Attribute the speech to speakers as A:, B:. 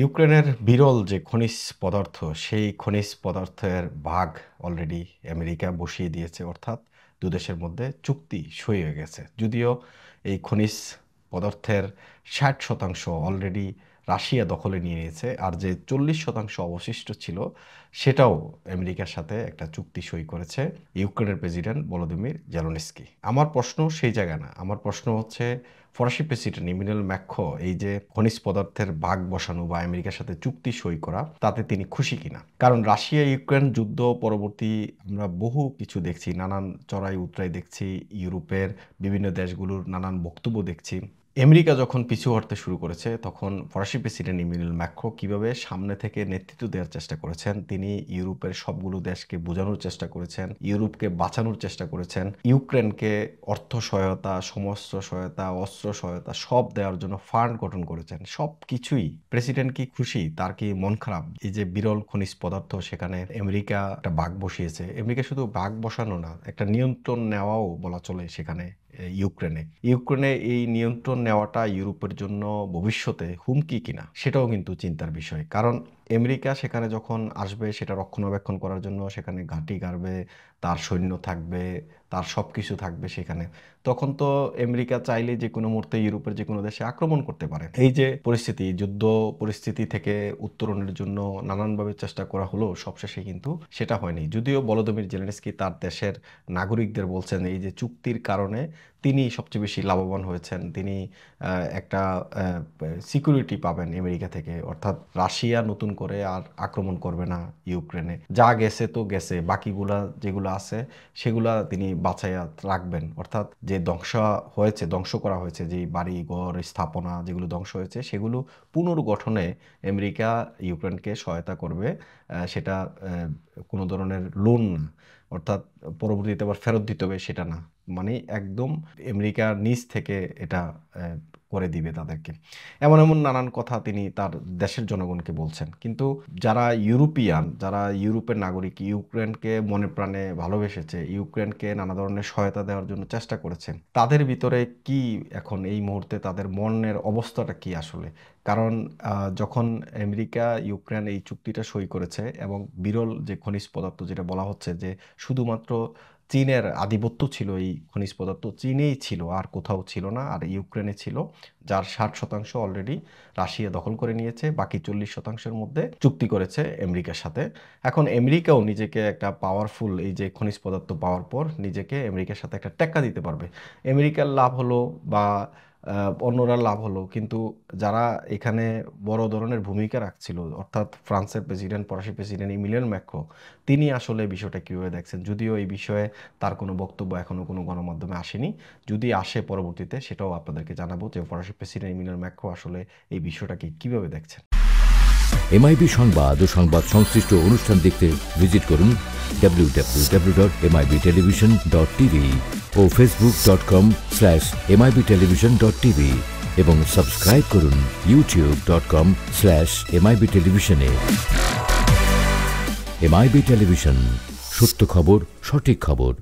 A: ইউক্রেনের বিরল যে খনিজ পদার্থ, সেই খনিজ পদার্থের ভাগ অলরেডি আমেরিকা বসিয়ে দিয়েছে। অর্থাৎ ২ দেশের মধ্যে চুক্তি সই হয়ে গেছে। যদিও এই খনিজ পদার্থের ৬০% অলরেডি রাশিয়া দখলে নিয়ে নিয়েছে। আর যে ৪০% অবশিষ্ট ছিল, সেটাও আমেরিকার সাথে একটা চুক্তি সই করেছে ইউক্রেনের প্রেসিডেন্ট ভলোদিমির জেলেনস্কি। আমার প্রশ্ন সেই জায়গায় না। আমার প্রশ্ন হচ্ছে ফরাসি প্রেসিডেন্ট ইমানুয়েল ম্যাক্রো এই যে খনিজ পদার্থের ভাগ বসানো বা আমেরিকার সাথে চুক্তি সই করা, তাতে তিনি খুশি কিনা? কারণ রাশিয়া ইউক্রেন যুদ্ধ পরবর্তী আমরা বহু কিছু দেখছি, নানান চড়াই উতরাই দেখছি, ইউরোপের বিভিন্ন দেশগুলোর নানান বক্তব্য দেখছি। আমেরিকা যখন পিছু হটতে শুরু করেছে, তখন ফরাসি প্রেসিডেন্ট ইমানুয়েল ম্যাক্রো কিভাবে সামনে থেকে নেতৃত্ব দেওয়ার চেষ্টা করেছেন। তিনি ইউরোপের সবগুলো দেশকে বোঝানোর চেষ্টা করেছেন, ইউরোপকে বাঁচানোর চেষ্টা করেছেন, ইউক্রেনকে অর্থ সহায়তা, সমস্ত সহায়তা, অস্ত্র সহায়তা সব দেওয়ার জন্য ফান্ড গঠন করেছেন। সব কিছুই প্রেসিডেন্ট কি খুশি, তার কি মন খারাপ? এই যে বিরল খনিজ পদার্থ, সেখানে আমেরিকা একটা ভাগ বসিয়েছে। আমেরিকা শুধু ভাগ বসানো না, একটা নিয়ন্ত্রণ নেওয়াও বলা চলে সেখানে ইউক্রেনে এই নিয়ন্ত্রণ নেওয়াটা ইউরোপের জন্য ভবিষ্যতে হুমকি কিনা, সেটাও কিন্তু চিন্তার বিষয়। কারণ আমেরিকা সেখানে যখন আসবে, সেটা রক্ষণাবেক্ষণ করার জন্য সেখানে ঘাঁটি গাড়বে, তার সৈন্য থাকবে, তার সব কিছু থাকবে সেখানে। তখন তো আমেরিকা চাইলে যে কোনো মুহূর্তে ইউরোপের যে কোনো দেশে আক্রমণ করতে পারে। এই যে পরিস্থিতি, যুদ্ধ পরিস্থিতি থেকে উত্তরণের জন্য নানানভাবে চেষ্টা করা হলো, সবশেষে কিন্তু সেটা হয়নি। যদিও ভলোদিমির জেলেনস্কি তার দেশের নাগরিকদের বলছেন এই যে চুক্তির কারণে তিনি সবচেয়ে বেশি লাভবান হয়েছেন। তিনি একটা সিকিউরিটি পাবেন আমেরিকা থেকে। অর্থাৎ রাশিয়া নতুন করে আর আক্রমণ করবে না ইউক্রেনে। যা গেছে তো গেছে, বাকিগুলা যেগুলো আছে সেগুলা তিনি বাঁচাইয়া রাখবেন। অর্থাৎ যে ধ্বংস করা হয়েছে, যে বাড়ি ঘর স্থাপনা যেগুলো ধ্বংস হয়েছে, সেগুলো পুনর্গঠনে আমেরিকা ইউক্রেনকে সহায়তা করবে। সেটা কোনো ধরনের লোন না, অর্থাৎ পরবর্তীতে আবার ফেরত দিতে হবে সেটা না। মানে একদম আমেরিকা নিজ থেকে এটা করে দিবে তাদেরকে। এমন এমন নানান কথা তিনি তার দেশের জনগণকে বলছেন। কিন্তু যারা ইউরোপিয়ান, যারা ইউরোপের নাগরিক, ইউক্রেনকে মনে প্রাণে ভালোবেসেছে, ইউক্রেনকে নানা ধরনের সহায়তা দেওয়ার জন্য চেষ্টা করেছে, তাদের ভিতরে কি এখন এই মুহূর্তে তাদের মনের অবস্থাটা কি আসলে? কারণ যখন আমেরিকা ইউক্রেন এই চুক্তিটা সই করেছে এবং বিরল যে খনিজ পদার্থ যেটা বলা হচ্ছে যে শুধুমাত্র চীনের আধিপত্য ছিল, এই খনিজ পদার্থ চীনেই ছিল, আর কোথাও ছিল না, আর ইউক্রেনে ছিল, যার ৬০% অলরেডি রাশিয়া দখল করে নিয়েছে। বাকি ৪০%-এর মধ্যে চুক্তি করেছে আমেরিকার সাথে। এখন আমেরিকাও নিজেকে একটা পাওয়ারফুল, এই যে খনিজ পদার্থ পাওয়ার পর নিজেকে আমেরিকার সাথে একটা টেক্কা দিতে পারবে। আমেরিকার লাভ হলো বা অন্যরা লাভ হলো, কিন্তু যারা এখানে বড় ধরনের ভূমিকা রাখছিল, অর্থাৎ ফ্রান্সের প্রেসিডেন্ট, ফরাসি প্রেসিডেন্ট ইমানুয়েল ম্যাক্রো, তিনি আসলে বিষয়টা কীভাবে দেখছেন? যদিও এই বিষয়ে তার কোনো বক্তব্য এখনও কোনো গণমাধ্যমে আসেনি। যদি আসে পরবর্তীতে সেটাও আপনাদেরকে জানাবো যে ফরাসি প্রেসিডেন্ট ইমানুয়েল ম্যাক্রো আসলে এই বিষয়টাকে কীভাবে দেখছেন।
B: এমআইবি সংবাদ ও সংবাদ সংশ্লিষ্ট অনুষ্ঠান দেখতে ভিজিট করুন www.mibtelevision.tv ও facebook.com/mibtelevision.tv এবং সাবস্ক্রাইব করুন youtube.com/mibtelevision এ। এমআইবি টেলিভিশন, সত্য খবর, সঠিক খবর।